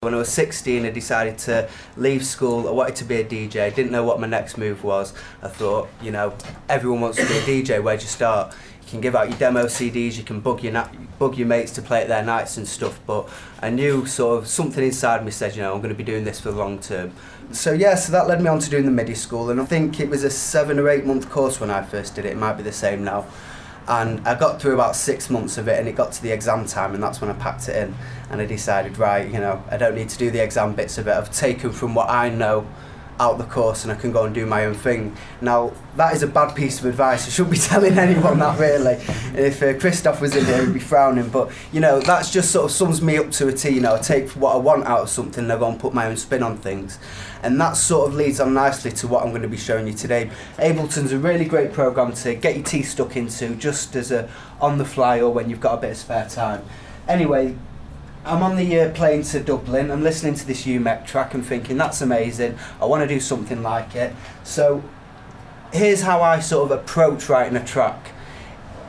When I was 16, I decided to leave school. I wanted to be a DJ. Didn't know what my next move was. I thought, you know, everyone wants to be a DJ. Where'd you start? You can give out your demo CDs, you can bug your mates to play at their nights and stuff, but I knew sort of something inside me said, you know, I'm going to be doing this for the long term. So yeah, so that led me on to doing the MIDI school, and I think it was a 7 or 8 month course when I first did it. It might be the same now. And I got through about 6 months of it, and it got to the exam time, and that's when I packed it in, and I decided, right, you know, I don't need to do the exam bits of it. I've taken from what I know out the course, and I can go and do my own thing. Now, that is a bad piece of advice. I shouldn't be telling anyone that, really. And if Christoph was in here, he'd be frowning. But, you know, that's just sort of sums me up to a T. You know, I take what I want out of something and I go and put my own spin on things. And that sort of leads on nicely to what I'm going to be showing you today. Ableton's a really great program to get your teeth stuck into, just as a on the fly or when you've got a bit of spare time. Anyway, I'm on the plane to Dublin. I'm listening to this UMEC track and thinking, that's amazing, I want to do something like it. So here's how I sort of approach writing a track,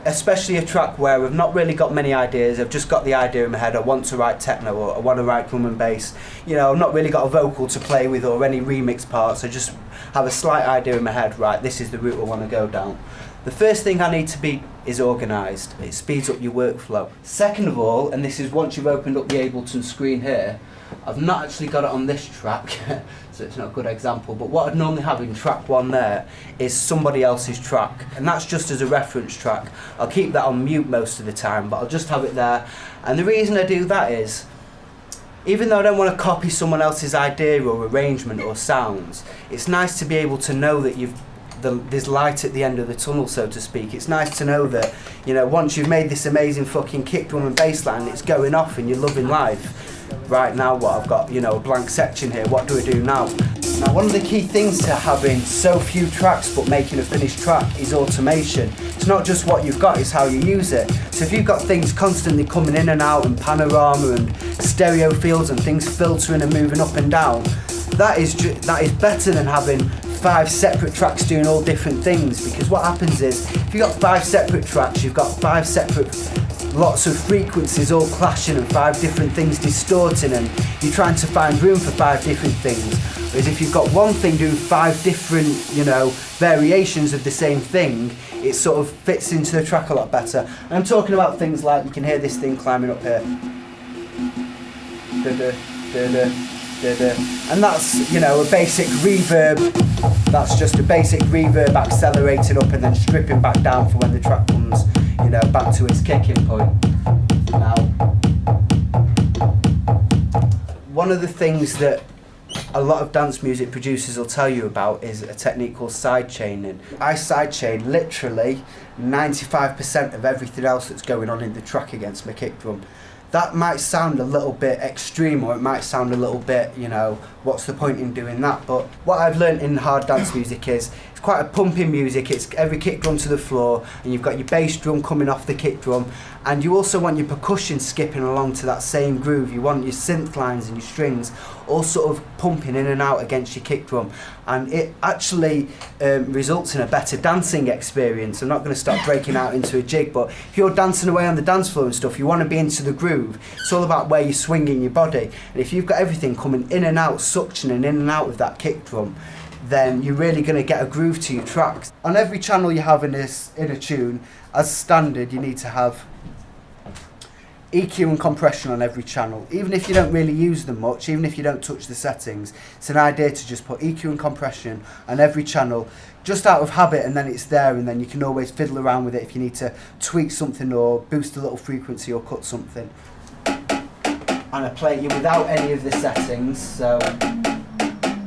especially a track where I've not really got many ideas. I've just got the idea in my head. I want to write techno, or I want to write drum and bass. You know, I've not really got a vocal to play with or any remix parts. I just have a slight idea in my head, right, this is the route I want to go down. The first thing I need to be is organised. It speeds up your workflow. Second of all, and this is once you've opened up the Ableton screen here, I've not actually got it on this track, so it's not a good example, but what I'd normally have in track 1 there is somebody else's track, and that's just as a reference track. I'll keep that on mute most of the time, but I'll just have it there. And the reason I do that is, even though I don't want to copy someone else's idea or arrangement or sounds, it's nice to be able to know that there's light at the end of the tunnel, so to speak. It's nice to know that, you know, once you've made this amazing fucking kick drum and bass line, it's going off and you're loving life. Right now, what I've got, you know, a blank section here. What do I do now? Now, one of the key things to having so few tracks but making a finished track is automation. It's not just what you've got, it's how you use it. So if you've got things constantly coming in and out, and panorama and stereo fields and things filtering and moving up and down, that is better than having 5 separate tracks doing all different things. Because what happens is, if you've got 5 separate tracks, you've got 5 separate lots of frequencies all clashing and 5 different things distorting, and you're trying to find room for 5 different things. Whereas if you've got one thing doing 5 different, you know, variations of the same thing, it sort of fits into the track a lot better. And I'm talking about things like, you can hear this thing climbing up here. Da-da, da-da, da-da. And that's, you know, a basic reverb. That's just a basic reverb accelerating up and then stripping back down for when the track comes, you know, back to its kicking point. Now, one of the things that a lot of dance music producers will tell you about is a technique called sidechaining. I sidechain literally 95% of everything else that's going on in the track against my kick drum. That might sound a little bit extreme, or it might sound a little bit, you know, what's the point in doing that? But what I've learned in hard dance music is it's quite a pumping music. It's every kick drum to the floor, and you've got your bass drum coming off the kick drum, and you also want your percussion skipping along to that same groove. You want your synth lines and your strings all sort of pumping in and out against your kick drum, and it actually results in a better dancing experience. I'm not going to start breaking out into a jig, but if you're dancing away on the dance floor and stuff, you want to be into the groove. It's all about where you're swinging your body, and if you've got everything coming in and out, suctioning in and out of that kick drum, then you're really going to get a groove to your tracks. On every channel you have in a tune, as standard, you need to have EQ and compression on every channel. Even if you don't really use them much, even if you don't touch the settings, it's an idea to just put EQ and compression on every channel, just out of habit, and then it's there, and then you can always fiddle around with it if you need to tweak something or boost a little frequency or cut something. And I play it without any of the settings, so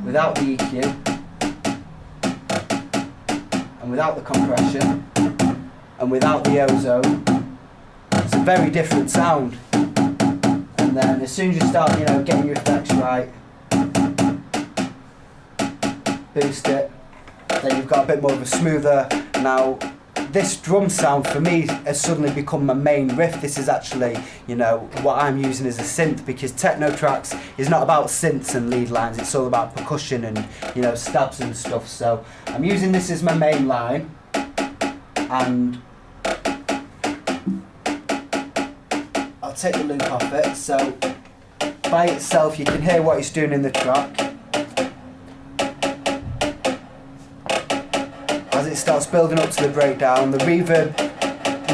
without the EQ, and without the compression, and without the ozone. It's a very different sound. And then as soon as you start, you know, getting your effects right, boost it, then you've got a bit more of a smoother. Now, this drum sound for me has suddenly become my main riff. This is actually, you know, what I'm using as a synth, because techno tracks is not about synths and lead lines, it's all about percussion and, you know, stabs and stuff. So I'm using this as my main line, and I'll take the loop off it. So by itself, you can hear what it's doing in the track. As it starts building up to the breakdown, the reverb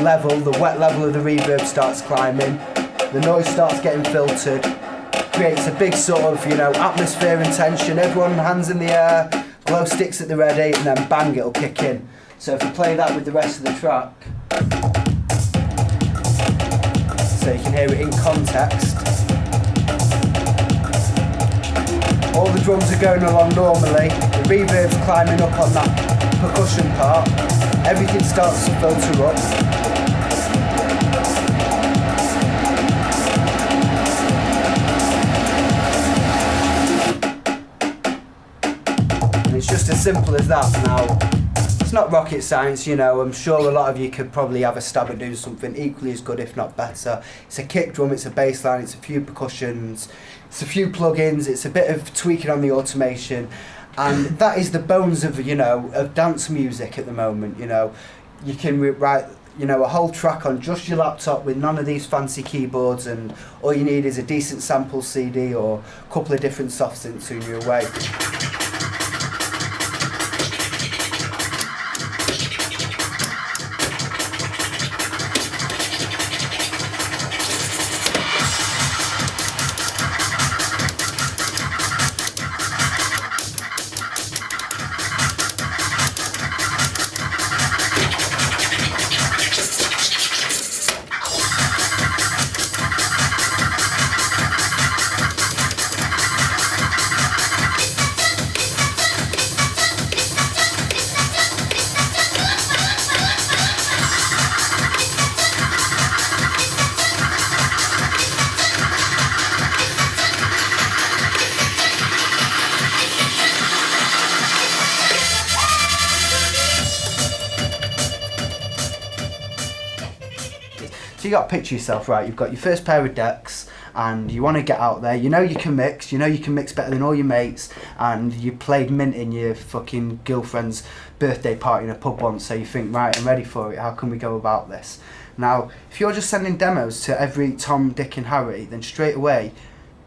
level, the wet level of the reverb starts climbing, the noise starts getting filtered, creates a big sort of, you know, atmosphere and tension, everyone hands in the air, glow sticks at the ready, and then bang, it'll kick in. So if you play that with the rest of the track, so you can hear it in context. All the drums are going along normally, the reverb's climbing up on that percussion part, everything starts to filter up. And it's just as simple as that. Now, it's not rocket science, you know, I'm sure a lot of you could probably have a stab at doing something equally as good, if not better. It's a kick drum, it's a bass line, it's a few percussions, it's a few plugins, it's a bit of tweaking on the automation. And that is the bones of, you know, of dance music at the moment. You know, you can write, you know, a whole track on just your laptop with none of these fancy keyboards, and all you need is a decent sample CD or a couple of different soft synths and you're away. So you got to picture yourself, right, you've got your first pair of decks and you want to get out there, you know you can mix better than all your mates, and you played mint in your fucking girlfriend's birthday party in a pub once, so you think, right, I'm ready for it, how can we go about this? Now, if you're just sending demos to every Tom, Dick and Harry, then straight away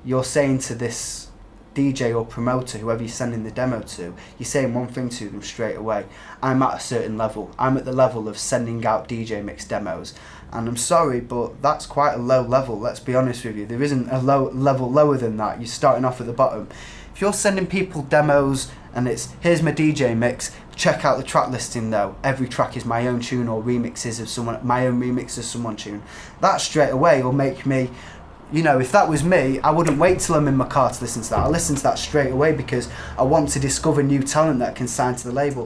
you're saying to this DJ or promoter, whoever you're sending the demo to, you're saying one thing to them straight away: I'm at a certain level, I'm at the level of sending out DJ mix demos. And I'm sorry, but that's quite a low level, let's be honest with you. There isn't a level lower than that. You're starting off at the bottom. If you're sending people demos and it's, here's my DJ mix, check out the track listing though, every track is my own tune or remixes of someone, my own remix of someone's tune, that straight away will make me, you know, if that was me, I wouldn't wait till I'm in my car to listen to that. I'll listen to that straight away because I want to discover new talent that can sign to the label.